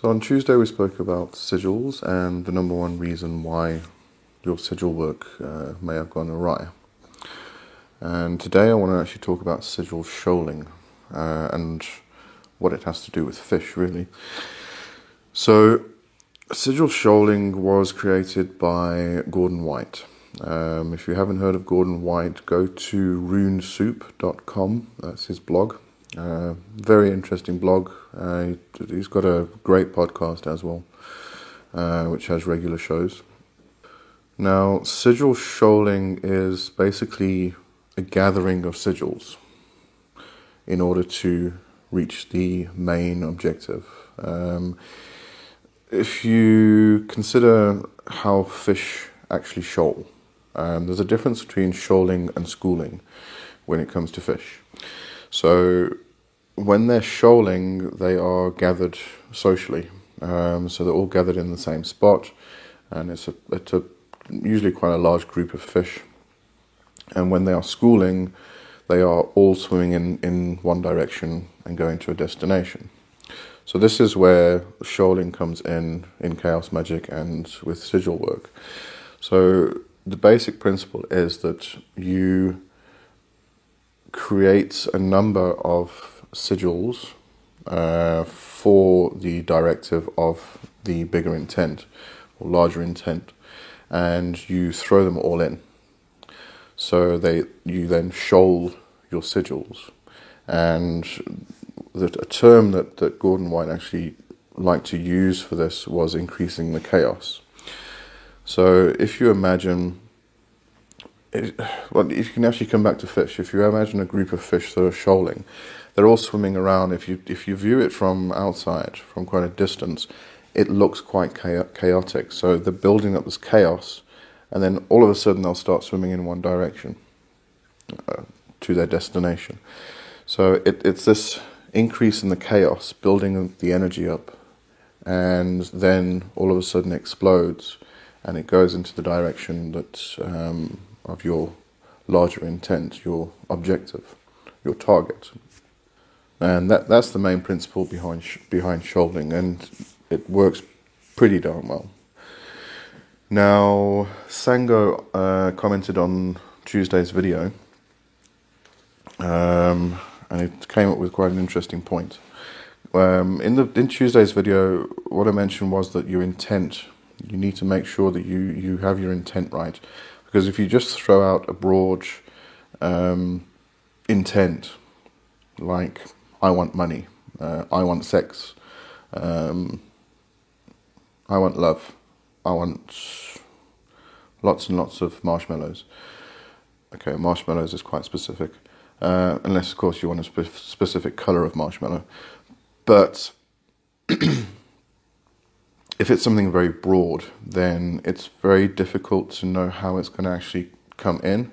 So on Tuesday we spoke about sigils and the number one reason why your sigil work may have gone awry. And today I want to actually talk about sigil shoaling and what it has to do with fish, really. So sigil shoaling was created by Gordon White. If you haven't heard of Gordon White, go to runesoup.com. That's his blog. Very interesting blog. He's got a great podcast as well, which has regular shows. Now, sigil shoaling is basically a gathering of sigils in order to reach the main objective. If you consider how fish actually shoal, there's a difference between shoaling and schooling when it comes to fish. So when they're shoaling, they are gathered socially. So they're all gathered in the same spot, and it's usually quite a large group of fish. And when they are schooling, they are all swimming in one direction and going to a destination. So this is where shoaling comes in chaos magic and with sigil work. So the basic principle is that you create a number of sigils for the directive of the bigger intent or larger intent, and you throw them all in. So you then shoal your sigils, and a term that Gordon White actually liked to use for this was increasing the chaos. So if you imagine, if you can actually come back to fish, if you imagine a group of fish that are shoaling, they're all swimming around. If you view it from outside, from quite a distance, it looks quite chaotic. So they're building up this chaos, and then all of a sudden they'll start swimming in one direction to their destination. So it's this increase in the chaos, building the energy up, and then all of a sudden it explodes, and it goes into the direction that of your larger intent, your objective, your target. And that's the main principle behind shoaling, and it works pretty darn well. Now, Sango commented on Tuesday's video, and it came up with quite an interesting point. In Tuesday's video, what I mentioned was that your intent, you need to make sure that you have your intent right. Because if you just throw out a broad intent, like I want money, I want sex, I want love, I want lots and lots of marshmallows. Okay, marshmallows is quite specific, unless of course you want a specific colour of marshmallow. But if it's something very broad, then it's very difficult to know how it's going to actually come in,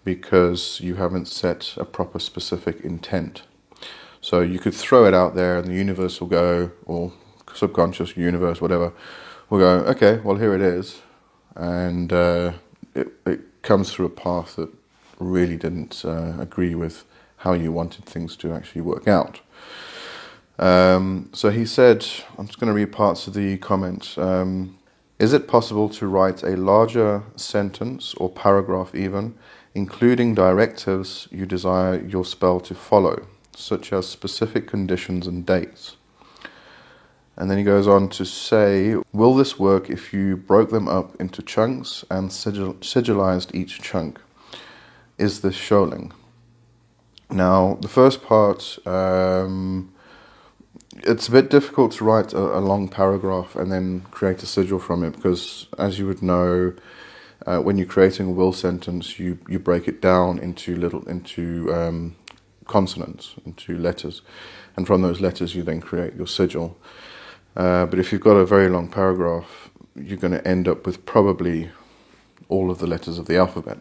because you haven't set a proper specific intent. So you could throw it out there and the universe will go, or subconscious universe, whatever, will go, okay, well here it is. And it comes through a path that really didn't agree with how you wanted things to actually work out. So he said, I'm just going to read parts of the comment. Is it possible to write a larger sentence or paragraph even, including directives you desire your spell to follow, such as specific conditions and dates? And then he goes on to say, will this work if you broke them up into chunks and sigilized each chunk? Is this shoaling? Now, the first part, it's a bit difficult to write a long paragraph and then create a sigil from it, because as you would know, when you're creating a will sentence, you break it down into consonants, into letters, and from those letters you then create your sigil. But if you've got a very long paragraph, you're going to end up with probably all of the letters of the alphabet.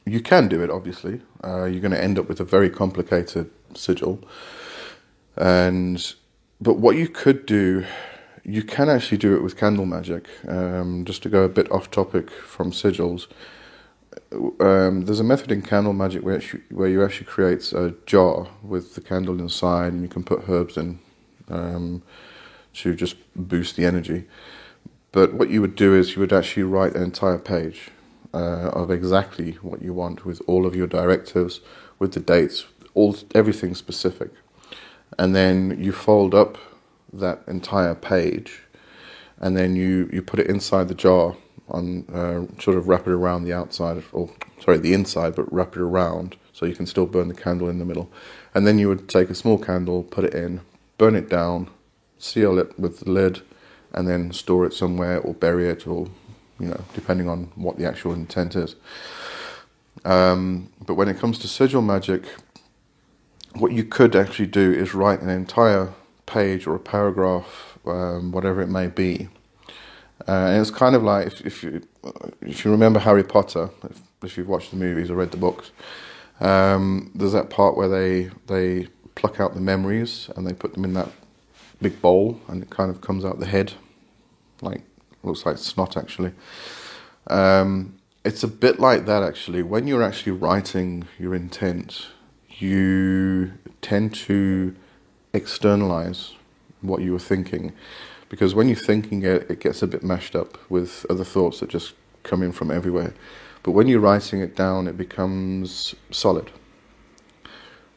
You can do it, obviously. You're going to end up with a very complicated sigil. But what you could do, you can actually do it with candle magic. Just to go a bit off topic from sigils, there's a method in candle magic where you actually create a jar with the candle inside, and you can put herbs in to just boost the energy. But what you would do is you would actually write an entire page of exactly what you want, with all of your directives, with the dates, everything specific. And then you fold up that entire page, and then you put it inside the jar, on sort of wrap it around the outside, or sorry, the inside, but wrap it around so you can still burn the candle in the middle. And then you would take a small candle, put it in, burn it down, seal it with the lid, and then store it somewhere or bury it, or depending on what the actual intent is. But when it comes to sigil magic, what you could actually do is write an entire page or a paragraph, whatever it may be. And it's kind of like, if you remember Harry Potter, if you've watched the movies or read the books, there's that part where they pluck out the memories and they put them in that big bowl, and it kind of comes out the head, looks like snot actually. It's a bit like that actually. When you're actually writing your intent, you tend to externalize what you were thinking, because when you're thinking it gets a bit mashed up with other thoughts that just come in from everywhere. But when you're writing it down, it becomes solid.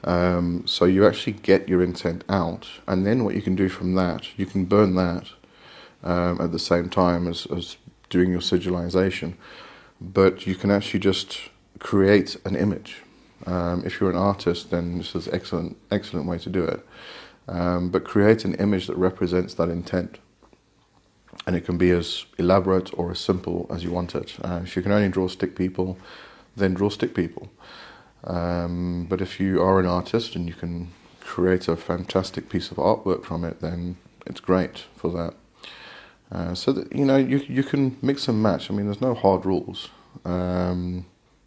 So you actually get your intent out, and then what you can do from that, you can burn that at the same time as doing your sigilization. But you can actually just create an image. If you're an artist, then this is an excellent way to do it. But create an image that represents that intent. And it can be as elaborate or as simple as you want it. If you can only draw stick people, then draw stick people. But if you are an artist and you can create a fantastic piece of artwork from it, then it's great for that. So that you can mix and match. I mean, there's no hard rules.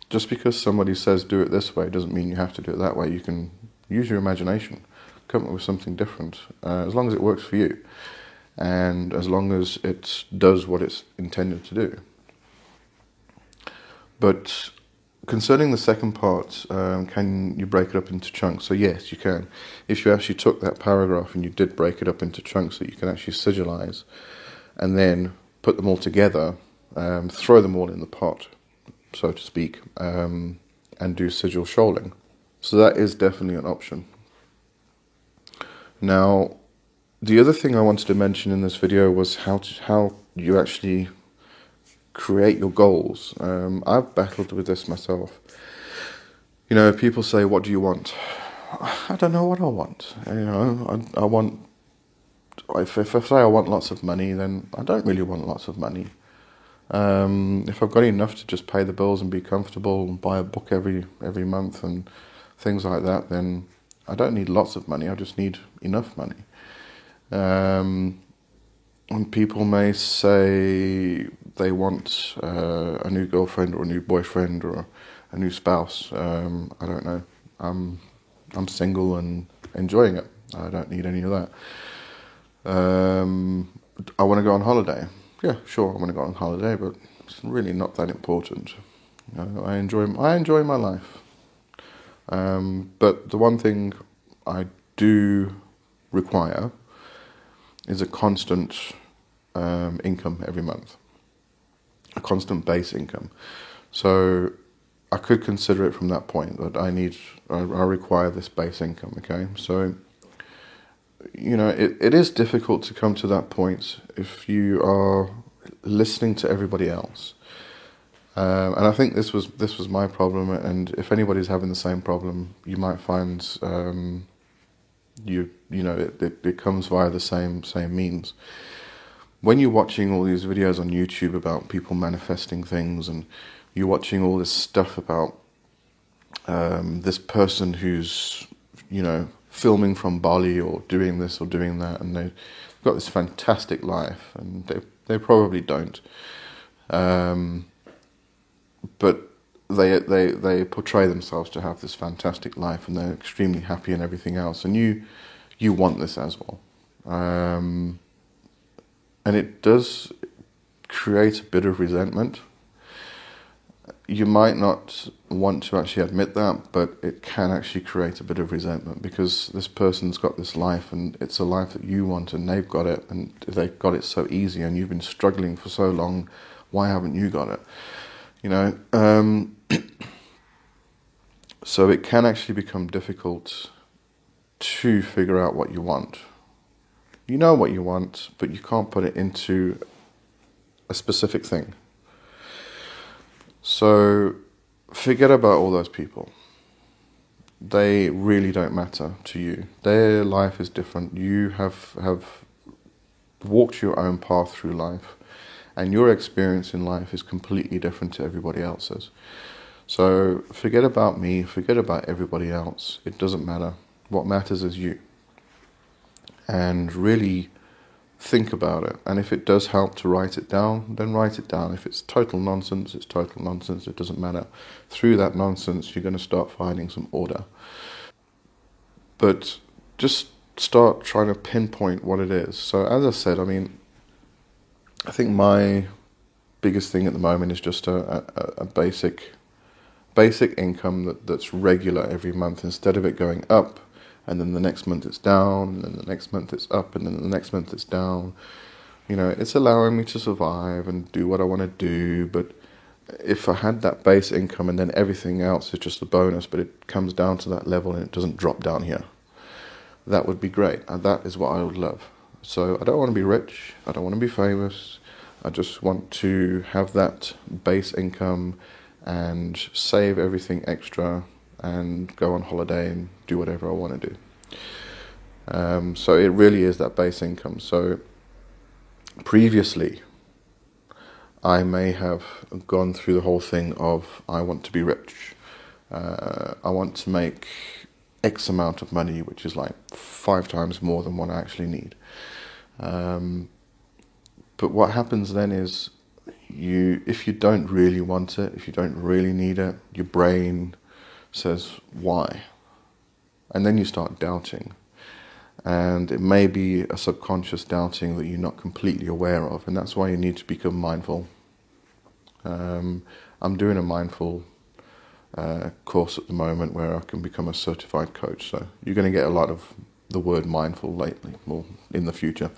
Just because somebody says do it this way doesn't mean you have to do it that way. You can use your imagination, come up with something different, as long as it works for you, and as long as it does what it's intended to do. But concerning the second part, can you break it up into chunks? So yes, you can. If you actually took that paragraph and you did break it up into chunks that you can actually sigilize, and then put them all together, throw them all in the pot, so to speak, and do sigil shoaling. So that is definitely an option. Now, the other thing I wanted to mention in this video was how you actually create your goals. I've battled with this myself. People say, "What do you want?" I don't know what I want. I want. If I say I want lots of money, then I don't really want lots of money. If I've got enough to just pay the bills and be comfortable and buy a book every month and things like that, then I don't need lots of money. I just need enough money. And people may say they want a new girlfriend or a new boyfriend or a new spouse. I don't know. I'm single and enjoying it. I don't need any of that. I want to go on holiday. Yeah, sure, I want to go on holiday, but it's really not that important. I enjoy my life. But the one thing I do require is a constant income every month, a constant base income. So I could consider it from that point that I require this base income. Okay, so it is difficult to come to that point if you are listening to everybody else. And I think this was my problem, and if anybody's having the same problem, you might find it comes via the same means. When you're watching all these videos on YouTube about people manifesting things, and you're watching all this stuff about this person who's filming from Bali or doing this or doing that, and they've got this fantastic life, and they probably don't. But they portray themselves to have this fantastic life, and they're extremely happy and everything else, and you want this as well. And it does create a bit of resentment. you might not want to actually admit that, but it can actually create a bit of resentment because this person's got this life and it's a life that you want and they've got it and they've got it so easy and you've been struggling for so long. Why haven't you got it? You know, so it can actually become difficult to figure out what you want. You know what you want, but you can't put it into a specific thing. So forget about all those people. They really don't matter to you. Their life is different. You have walked your own path through life, and your experience in life is completely different to everybody else's. So forget about me, forget about everybody else. It doesn't matter. What matters is you. And really think about it. And if it does help to write it down, then write it down. If it's total nonsense, it's total nonsense. It doesn't matter. Through that nonsense, you're going to start finding some order. But just start trying to pinpoint what it is. So as I said, I mean, I think my biggest thing at the moment is just a basic income that's regular every month, instead of it going up and then the next month it's down, and then the next month it's up, and then the next month it's down. You know, it's allowing me to survive and do what I want to do, but if I had that base income and then everything else is just a bonus, but it comes down to that level and it doesn't drop down here, that would be great, and that is what I would love. So I don't want to be rich, I don't want to be famous, I just want to have that base income and save everything extra and go on holiday and do whatever I want to do. So it really is that base income. So previously, I may have gone through the whole thing of I want to be rich. I want to make X amount of money, which is like 5 times more than what I actually need. But what happens then is if you don't really want it, if you don't really need it, your brain says, why? And then you start doubting. And it may be a subconscious doubting that you're not completely aware of, and that's why you need to become mindful. I'm doing a mindful course at the moment where I can become a certified coach, so you're going to get a lot of the word mindful lately, or in the future.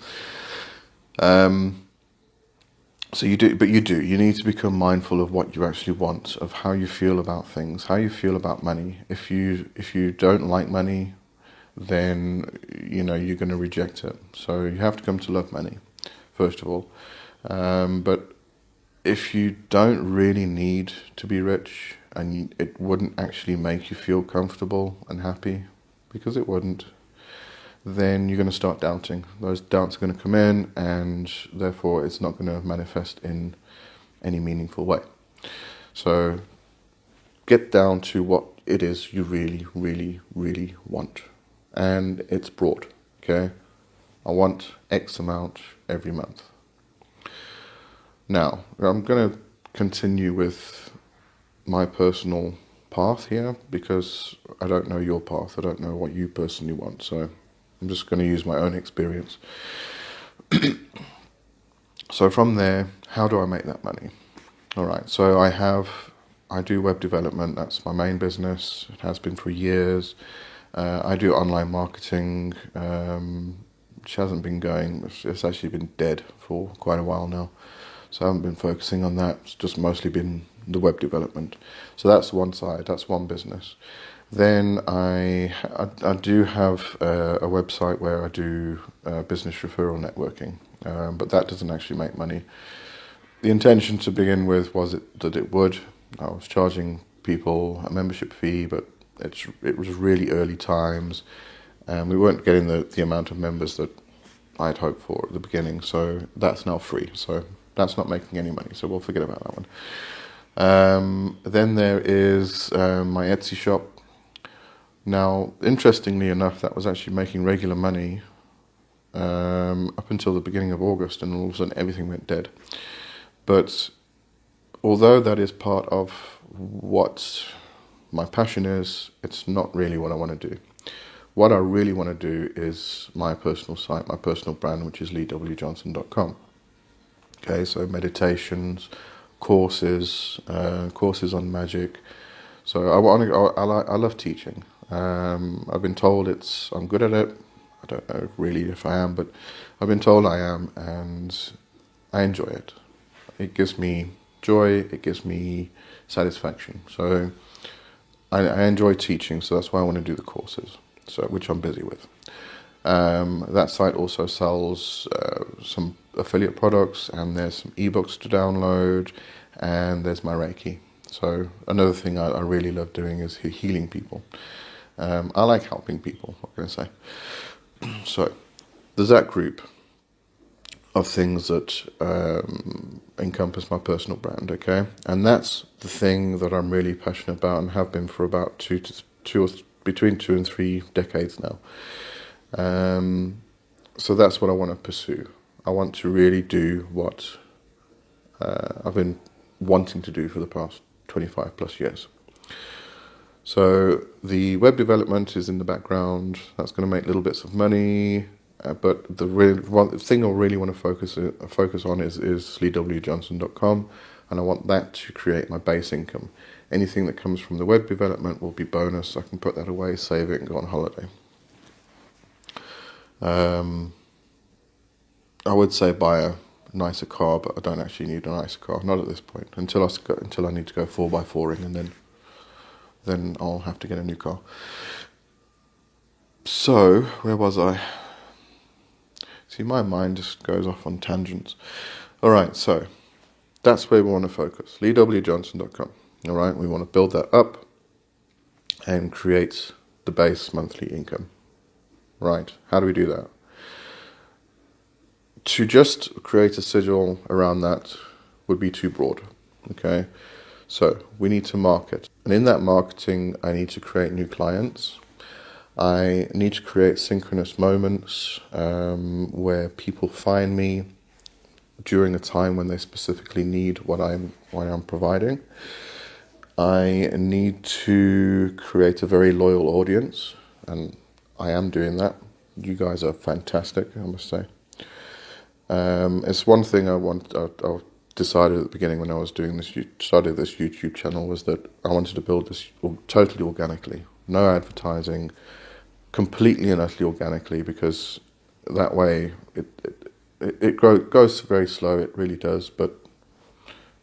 So you need to become mindful of what you actually want, of how you feel about things, how you feel about money. If you don't like money, then you're going to reject it. So you have to come to love money, first of all. But if you don't really need to be rich, and it wouldn't actually make you feel comfortable and happy, because it wouldn't, then you're going to start doubting. Those doubts are going to come in, and therefore it's not going to manifest in any meaningful way. So get down to what it is you really, really, really want. And it's broad, okay? I want X amount every month. Now, I'm going to continue with my personal path here, because I don't know your path. I don't know what you personally want, so I'm just going to use my own experience. So from there, how do I make that money? All right, so I do web development. That's my main business. It has been for years. I do online marketing, which hasn't been going. It's actually been dead for quite a while now. So I haven't been focusing on that. It's just mostly been the web development. So that's one side. That's one business. Then I do have a website where I do business referral networking, but that doesn't actually make money. The intention to begin with was that it would. I was charging people a membership fee, but it was really early times, and we weren't getting the amount of members that I'd hoped for at the beginning. So that's now free. So that's not making any money. So we'll forget about that one. Then there is my Etsy shop. Now, interestingly enough, that was actually making regular money up until the beginning of August, and all of a sudden everything went dead. But although that is part of what my passion is, it's not really what I want to do. What I really want to do is my personal site, my personal brand, which is leewjohnson.com. Okay, so meditations, courses on magic. So I love teaching. I've been told I'm good at it. I don't know really if I am, but I've been told I am, and I enjoy it. It gives me joy. It gives me satisfaction. So I enjoy teaching. So that's why I want to do the courses. So which I'm busy with. That site also sells some affiliate products, and there's some ebooks to download, and there's my Reiki. So another thing I really love doing is healing people. I like helping people, what can I say? So there's that group of things that encompass my personal brand, okay? And that's the thing that I'm really passionate about and have been for about between 2 and 3 decades now. So that's what I want to pursue. I want to really do what I've been wanting to do for the past 25 plus years. So the web development is in the background. That's going to make little bits of money. But the thing I really want to focus on is leewjohnson.com, and I want that to create my base income. Anything that comes from the web development will be bonus. I can put that away, save it, and go on holiday. I would say buy a nicer car, but I don't actually need a nicer car. Not at this point. Until I need to go 4x4ing, and then I'll have to get a new car. So where was I? See, my mind just goes off on tangents. All right, so that's where we want to focus. leewjohnson.com. All right, we want to build that up and create the base monthly income. Right, how do we do that? To just create a sigil around that would be too broad, okay? So we need to market. And in that marketing, I need to create new clients. I need to create synchronous moments where people find me during a time when they specifically need what I'm providing. I need to create a very loyal audience, and I am doing that. You guys are fantastic, I must say. It's one thing I decided at the beginning when I was started this YouTube channel, was that I wanted to build this totally organically, no advertising, completely and utterly organically, because that way it goes very slow. It really does, but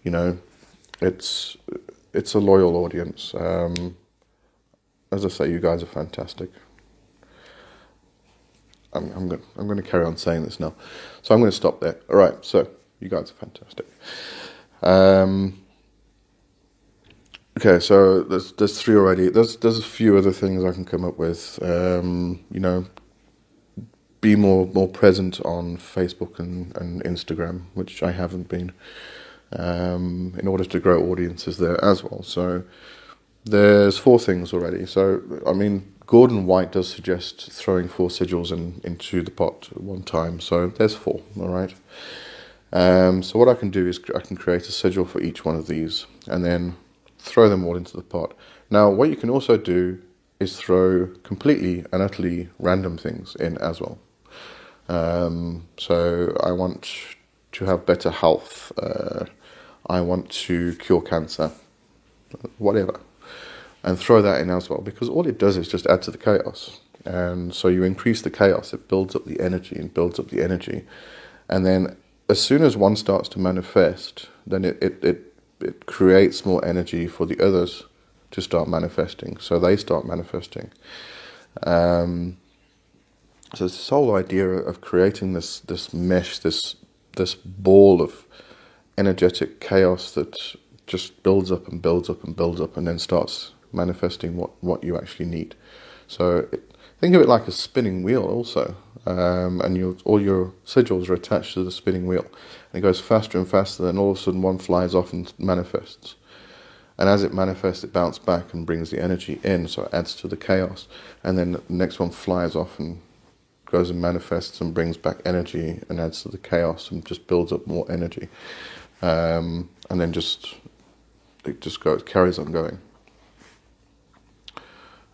you know, it's a loyal audience. As I say, you guys are fantastic. I'm going to carry on saying this now, so I'm going to stop there. All right, so you guys are fantastic. Okay, so there's 3 already. There's a few other things I can come up with. You know, be more present on Facebook and Instagram, which I haven't been, in order to grow audiences there as well. So there's 4 things already. So I mean, Gordon White does suggest throwing 4 sigils into the pot at one time. So there's 4. All right. So what I can do is I can create a sigil for each one of these, and then throw them all into the pot. Now, what you can also do is throw completely and utterly random things in as well. So I want to have better health. I want to cure cancer, whatever, and throw that in as well, because all it does is just add to the chaos. And so you increase the chaos, it builds up the energy and builds up the energy. And then as soon as one starts to manifest, then it creates more energy for the others to start manifesting. So they start manifesting. So it's this whole idea of creating this mesh, this ball of energetic chaos that just builds up and builds up and builds up, and then starts manifesting what you actually need. So think of it like a spinning wheel also. And all your sigils are attached to the spinning wheel. And it goes faster and faster, then all of a sudden one flies off and manifests. And as it manifests, it bounces back and brings the energy in, so it adds to the chaos. And then the next one flies off and goes and manifests and brings back energy and adds to the chaos and just builds up more energy. And then it carries on going.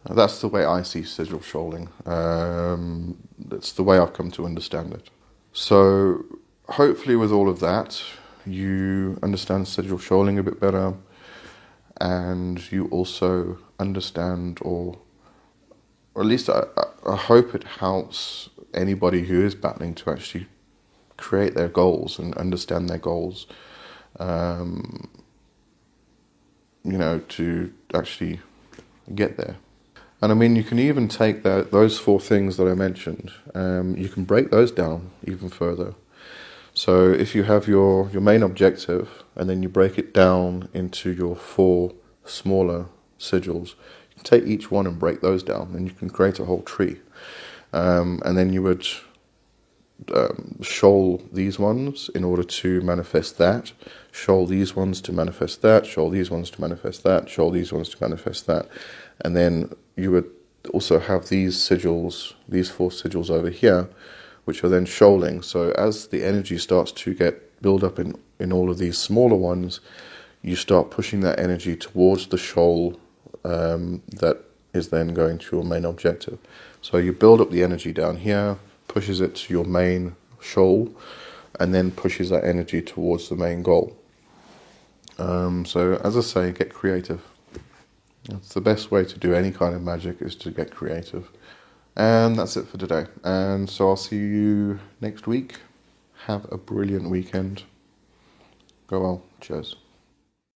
That's the way I see sigil shoaling. That's the way I've come to understand it. So hopefully with all of that, you understand sigil shoaling a bit better, and you also understand, or at least I hope it helps anybody who is battling to actually create their goals and understand their goals, to actually get there. And I mean, you can even take those 4 things that I mentioned, you can break those down even further. So if you have your main objective, and then you break it down into your 4 smaller sigils, you can take each one and break those down, and you can create a whole tree. And then you would shoal these ones in order to manifest that, shoal these ones to manifest that, shoal these ones to manifest that, shoal these ones to manifest that. And then you would also have these sigils, these 4 sigils over here, which are then shoaling. So as the energy starts to get build up in all of these smaller ones, you start pushing that energy towards the shoal that is then going to your main objective. So you build up the energy down here, pushes it to your main shoal, and then pushes that energy towards the main goal. So as I say, get creative. It's the best way to do any kind of magic, is to get creative. And that's it for today. And so I'll see you next week. Have a brilliant weekend. Go well. Cheers.